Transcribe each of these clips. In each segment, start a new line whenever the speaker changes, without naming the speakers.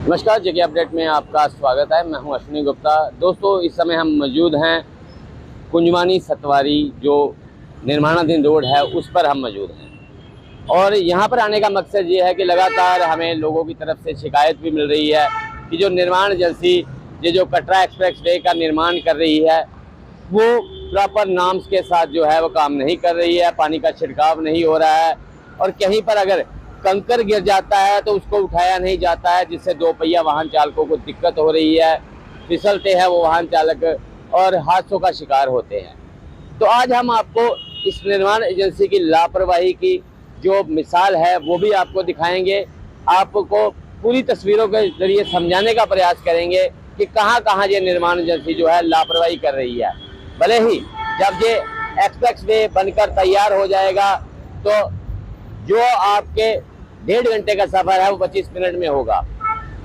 नमस्कार, जेके अपडेट में आपका स्वागत है। मैं हूं अश्विनी गुप्ता। दोस्तों, इस समय हम मौजूद हैं कुंजवानी सतवारी जो निर्माणाधीन रोड है उस पर हम मौजूद हैं और यहां पर आने का मकसद ये है कि लगातार हमें लोगों की तरफ से शिकायत भी मिल रही है कि जो निर्माण एजेंसी ये जो कटरा एक्सप्रेस वे का निर्माण कर रही है वो प्रॉपर नॉर्म्स के साथ जो है वो काम नहीं कर रही है, पानी का छिड़काव नहीं हो रहा है और कहीं पर अगर कंकर गिर जाता है तो उसको उठाया नहीं जाता है, जिससे दो पहिया वाहन चालकों को दिक्कत हो रही है, फिसलते हैं वो वाहन चालक और हादसों का शिकार होते हैं। तो आज हम आपको इस निर्माण एजेंसी की लापरवाही की जो मिसाल है वो भी आपको दिखाएंगे, आपको पूरी तस्वीरों के जरिए समझाने का प्रयास करेंगे कि कहाँ कहाँ ये निर्माण एजेंसी जो है लापरवाही कर रही है। भले ही जब ये एक्सप्रेस वे बनकर तैयार हो जाएगा तो जो आपके 1.5 घंटे का सफर है वो 25 मिनट में होगा।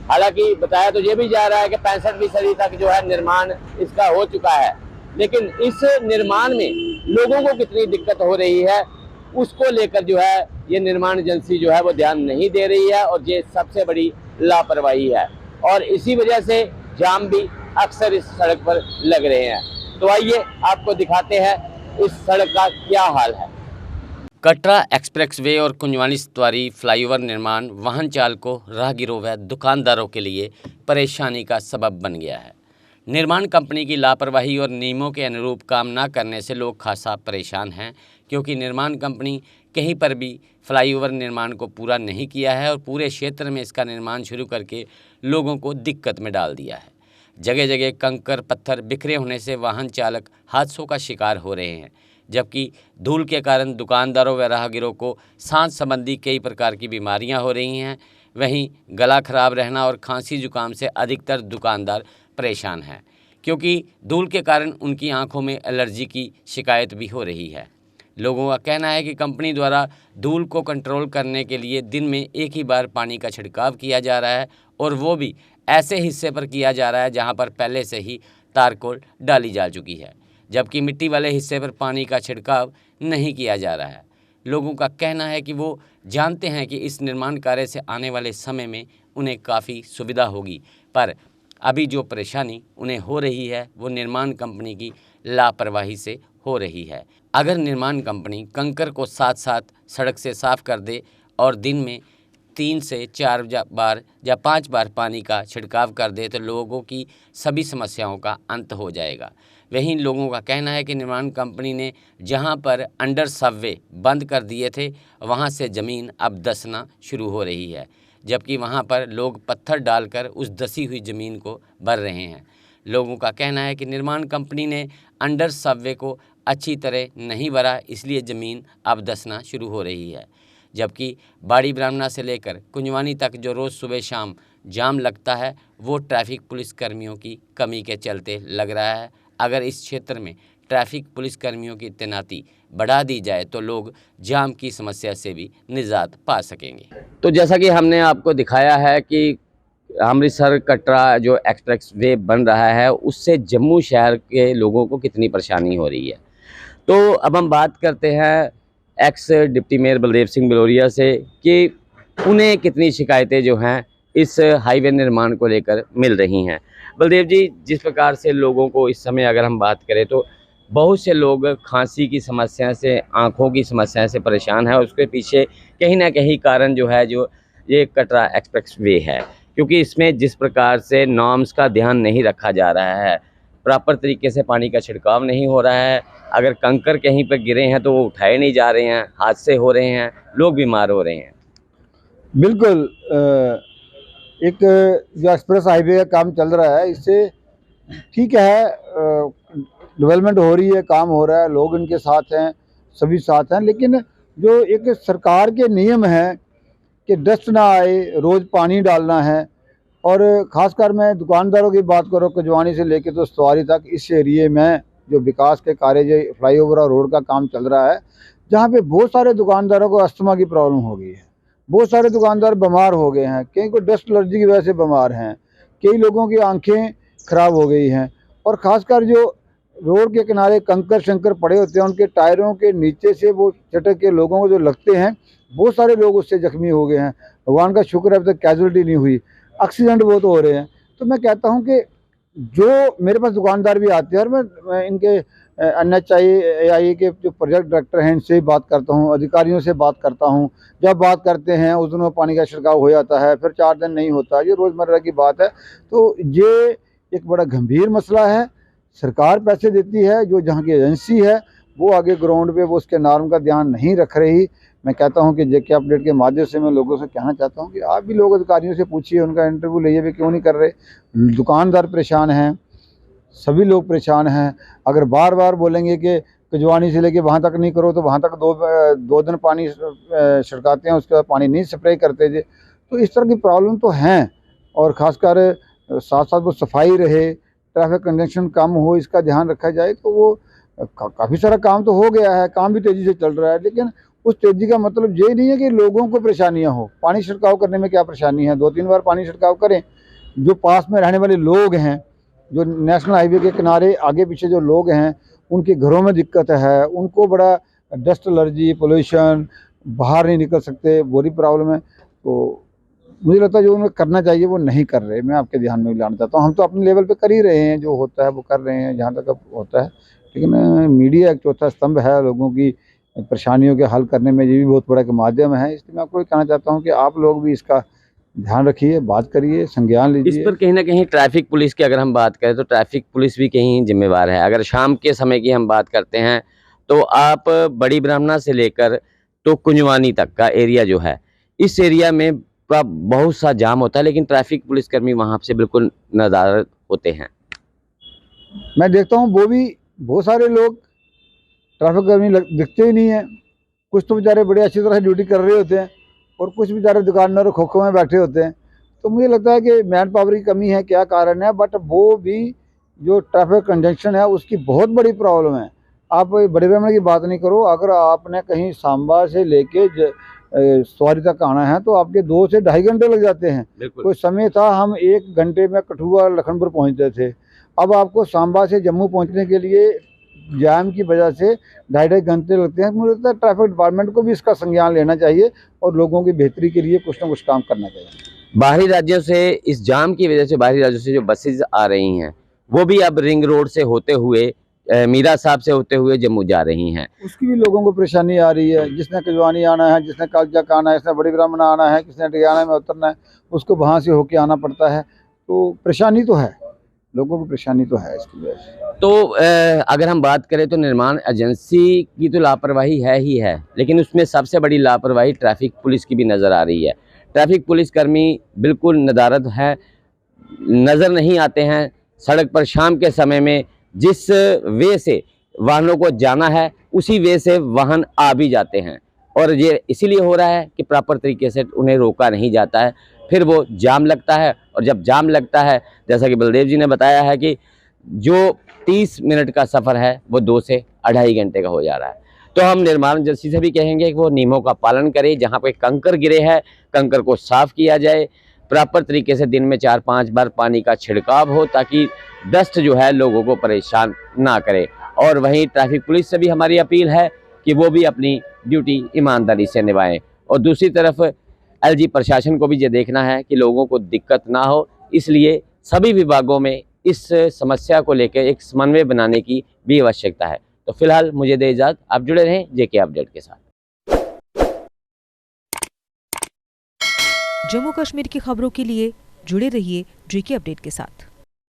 हालांकि बताया तो ये भी जा रहा है कि 65वीं तक जो है निर्माण इसका हो चुका है, लेकिन इस निर्माण में लोगों को कितनी दिक्कत हो रही है उसको लेकर जो है ये निर्माण एजेंसी जो है वो ध्यान नहीं दे रही है और ये सबसे बड़ी लापरवाही है और इसी वजह से जाम भी अक्सर इस सड़क पर लग रहे हैं। तो आइए आपको दिखाते हैं इस सड़क का क्या हाल है। कटरा एक्सप्रेस वे और कुंजवानी सतवारी फ्लाईओवर निर्माण वाहन चालकों, राहगीरों व दुकानदारों के लिए परेशानी का सबब बन गया है। निर्माण कंपनी की लापरवाही और नियमों के अनुरूप काम न करने से लोग खासा परेशान हैं, क्योंकि निर्माण कंपनी कहीं पर भी फ्लाईओवर निर्माण को पूरा नहीं किया है और पूरे क्षेत्र में इसका निर्माण शुरू करके लोगों को दिक्कत में डाल दिया है। जगह जगह कंकर पत्थर बिखरे होने से वाहन चालक हादसों का शिकार हो रहे हैं, जबकि धूल के कारण दुकानदारों व राहगीरों को सांस संबंधी कई प्रकार की बीमारियां हो रही हैं। वहीं गला खराब रहना और खांसी जुकाम से अधिकतर दुकानदार परेशान हैं, क्योंकि धूल के कारण उनकी आंखों में एलर्जी की शिकायत भी हो रही है। लोगों का कहना है कि कंपनी द्वारा धूल को कंट्रोल करने के लिए दिन में एक ही बार पानी का छिड़काव किया जा रहा है और वो भी ऐसे हिस्से पर किया जा रहा है जहां पर पहले से ही तारकोल डाली जा चुकी है, जबकि मिट्टी वाले हिस्से पर पानी का छिड़काव नहीं किया जा रहा है। लोगों का कहना है कि वो जानते हैं कि इस निर्माण कार्य से आने वाले समय में उन्हें काफ़ी सुविधा होगी, पर अभी जो परेशानी उन्हें हो रही है वो निर्माण कंपनी की लापरवाही से हो रही है। अगर निर्माण कंपनी कंकर को साथ साथ सड़क से साफ कर दे और दिन में 3 से 4 बार या 5 बार पानी का छिड़काव कर दे तो लोगों की सभी समस्याओं का अंत हो जाएगा। वहीं लोगों का कहना है कि निर्माण कंपनी ने जहां पर अंडर सबवे बंद कर दिए थे वहां से ज़मीन अब धंसना शुरू हो रही है, जबकि वहां पर लोग पत्थर डालकर उस धंसी हुई ज़मीन को भर रहे हैं। लोगों का कहना है कि निर्माण कंपनी ने अंडर सबवे को अच्छी तरह नहीं भरा, इसलिए ज़मीन अब धंसना शुरू हो रही है। जबकि बाड़ी ब्राह्मणा से लेकर कुंजवानी तक जो रोज़ सुबह शाम जाम लगता है वो ट्रैफिक पुलिस कर्मियों की कमी के चलते लग रहा है। अगर इस क्षेत्र में ट्रैफिक पुलिस कर्मियों की तैनाती बढ़ा दी जाए तो लोग जाम की समस्या से भी निजात पा सकेंगे। तो जैसा कि हमने आपको दिखाया है कि अमृतसर कटरा जो एक्सप्रेस वे बन रहा है उससे जम्मू शहर के लोगों को कितनी परेशानी हो रही है। तो अब हम बात करते हैं x deputy mayor Baldev Singh Baloria से कि उन्हें कितनी शिकायतें जो हैं इस हाईवे निर्माण को लेकर मिल रही हैं। बलदेव जी, जिस प्रकार से लोगों को इस समय अगर हम बात करें तो बहुत से लोग खांसी की समस्या से, आँखों की समस्या से परेशान है, उसके पीछे कहीं ना कहीं कारण जो है जो ये कटरा एक्सप्रेस वे है, क्योंकि इसमें जिस प्रकार से नॉर्म्स का ध्यान नहीं रखा जा रहा है, प्रॉपर तरीके से पानी का छिड़काव नहीं हो रहा है, अगर कंकर कहीं पर गिरे हैं तो वो उठाए नहीं जा रहे हैं, हादसे हो रहे हैं, लोग बीमार हो रहे हैं।
बिल्कुल। एक जो एक्सप्रेस हाईवे का काम चल रहा है इससे ठीक है, डेवलपमेंट हो रही है, काम हो रहा है, लोग इनके साथ हैं, सभी साथ हैं, लेकिन जो एक सरकार के नियम हैं कि डस्ट ना आए, रोज़ पानी डालना है। और ख़ासकर मैं दुकानदारों की बात करूँ, कुंजवानी से लेकर तो सतवारी तक इस एरिए में जो विकास के कार्य जो फ्लाईओवर और रोड का काम चल रहा है, जहाँ पे बहुत सारे दुकानदारों को अस्थमा की प्रॉब्लम हो गई है, बहुत सारे दुकानदार बीमार हो गए हैं, कई को डस्ट एलर्जी की वजह से बीमार हैं, कई लोगों की आंखें खराब हो गई हैं। और ख़ासकर जो रोड के किनारे कंकर शंकर पड़े होते हैं उनके टायरों के नीचे से वो चटक के लोगों को जो लगते हैं, बहुत सारे लोग उससे जख्मी हो गए हैं। भगवान का शुक्र है अब तक कैजुअल्टी नहीं हुई। एक्सीडेंट बहुत हो रहे हैं। तो मैं कहता हूँ कि जो मेरे पास दुकानदार भी आते हैं और मैं इनके NHAI के जो प्रोजेक्ट डायरेक्टर हैं इनसे बात करता हूँ, अधिकारियों से बात करता हूँ। जब बात करते हैं उस दिन पानी का छिड़काव हो जाता है, फिर 4 दिन नहीं होता, ये रोज़मर्रा की बात है। तो ये एक बड़ा गंभीर मसला है। सरकार पैसे देती है, जो जहाँ की एजेंसी है वो आगे ग्राउंड पे वो उसके नॉर्म का ध्यान नहीं रख रही। मैं कहता हूँ कि JK अपडेट के माध्यम से मैं लोगों से कहना चाहता हूँ कि आप भी लोग अधिकारियों से पूछिए, उनका इंटरव्यू लीजिए, वे क्यों नहीं कर रहे। दुकानदार परेशान हैं, सभी लोग परेशान हैं। अगर बार बार बोलेंगे कि कुंजवानी से लेके वहाँ तक नहीं करो तो वहाँ तक दो दिन पानी छिड़काते हैं, उसके बाद पानी नहीं स्प्रे करते थे। तो इस तरह की प्रॉब्लम तो हैं, और ख़ासकर साथ साथ वो सफाई रहे, ट्रैफिक कंजेशन कम हो, इसका ध्यान रखा जाए। तो वो काफ़ी सारा काम तो हो गया है, काम भी तेज़ी से चल रहा है, लेकिन उस तेज़ी का मतलब ये नहीं है कि लोगों को परेशानियाँ हो। पानी छिड़काव करने में क्या परेशानी है, 2-3 बार पानी छिड़काव करें। जो पास में रहने वाले लोग हैं, जो नेशनल हाईवे के किनारे आगे पीछे जो लोग हैं, उनके घरों में दिक्कत है, उनको बड़ा डस्ट एलर्जी, पोल्यूशन, बाहर नहीं निकल सकते, बड़ी प्रॉब्लम है। तो मुझे लगता है जो उन्हें करना चाहिए वो नहीं कर रहे। मैं आपके ध्यान में भी लाना चाहता हूँ, हम तो अपने लेवल पे कर ही रहे हैं, जो होता है वो कर रहे हैं जहाँ तक अब होता है। लेकिन मीडिया एक चौथा स्तंभ है लोगों की परेशानियों के हल करने में, ये भी बहुत बड़ा एक माध्यम है। इसलिए मैं आपको कहना चाहता हूँ कि आप लोग भी इसका ध्यान रखिए, बात करिए, संज्ञान
इस
लीजिए।
पर कहीं ना कहीं ट्रैफिक पुलिस की अगर हम बात करें तो ट्रैफिक पुलिस भी कहीं जिम्मेवार है। अगर शाम के समय की हम बात करते हैं तो आप बड़ी ब्राह्मणा से लेकर तो कुंजवानी तक का एरिया जो है, इस एरिया में बहुत सा जाम होता है, लेकिन ट्रैफिक पुलिसकर्मी वहाँ से बिल्कुल नदारद होते हैं।
मैं देखता हूँ वो भी बहुत सारे लोग ट्रैफिक कर्मी दिखते ही नहीं है। कुछ तो बेचारे बड़े अच्छी तरह से ड्यूटी कर रहे होते हैं और कुछ बेचारे दुकानदार खोखों में बैठे होते हैं। तो मुझे लगता है कि मैन पावर की कमी है, क्या कारण है, बट वो भी जो ट्रैफिक कंजेशन है उसकी बहुत बड़ी प्रॉब्लम है। आप बड़े ब्राह्मण की बात नहीं करो, अगर आपने कहीं सांबा से लेके सवारी तक आना है तो आपके 2 से ढाई घंटे लग जाते हैं। कोई समय था हम 1 घंटे में कठुआ लखनपुर पहुंचते थे। अब आपको सांबा से जम्मू पहुंचने के लिए जाम की वजह से 2.5 घंटे लगते हैं। मुझे लगता है ट्रैफिक डिपार्टमेंट को भी इसका संज्ञान लेना चाहिए और लोगों की बेहतरी के लिए कुछ ना कुछ काम करना चाहिए।
बाहरी राज्यों से इस जाम की वजह से बाहरी राज्यों से जो बसेज आ रही हैं वो भी अब रिंग रोड से होते हुए मीरा साहब से होते हुए जम्मू जा रही हैं।
उसकी भी लोगों को परेशानी आ रही है। जिसने कुंजवानी आना है, जिसने कालचक आना है, जिसने बड़ी ब्राह्मणा आना है, किसने डियाना में उतरना है, उसको वहाँ से होके आना पड़ता है। तो परेशानी तो है, लोगों को परेशानी तो है इसकी वजह से।
तो अगर हम बात करें तो निर्माण एजेंसी की तो लापरवाही है ही है, लेकिन उसमें सबसे बड़ी लापरवाही ट्रैफिक पुलिस की भी नज़र आ रही है। ट्रैफिक पुलिसकर्मी बिल्कुल नदारद है, नज़र नहीं आते हैं सड़क पर शाम के समय में। जिस वे से वाहनों को जाना है उसी वे से वाहन आ भी जाते हैं, और ये इसीलिए हो रहा है कि प्रॉपर तरीके से उन्हें रोका नहीं जाता है। फिर वो जाम लगता है, और जब जाम लगता है, जैसा कि बलदेव जी ने बताया है कि जो 30 मिनट का सफ़र है वो 2 से 2.5 घंटे का हो जा रहा है। तो हम निर्माण एजेंसी से भी कहेंगे कि वो नियमों का पालन करें। जहाँ पे कंकर गिरे हैं, कंकर को साफ़ किया जाए, प्रॉपर तरीके से दिन में 4-5 बार पानी का छिड़काव हो, ताकि डस्ट जो है लोगों को परेशान ना करे। और वहीं ट्रैफिक पुलिस से भी हमारी अपील है कि वो भी अपनी ड्यूटी ईमानदारी से निभाएं। और दूसरी तरफ LG प्रशासन को भी ये देखना है कि लोगों को दिक्कत ना हो, इसलिए सभी विभागों में इस समस्या को लेकर एक समन्वय बनाने की भी आवश्यकता है। तो फिलहाल मुझे दे इजाज़त, आप जुड़े रहें JK अपडेट के साथ।
जम्मू कश्मीर की खबरों के लिए जुड़े रहिए JK अपडेट के साथ।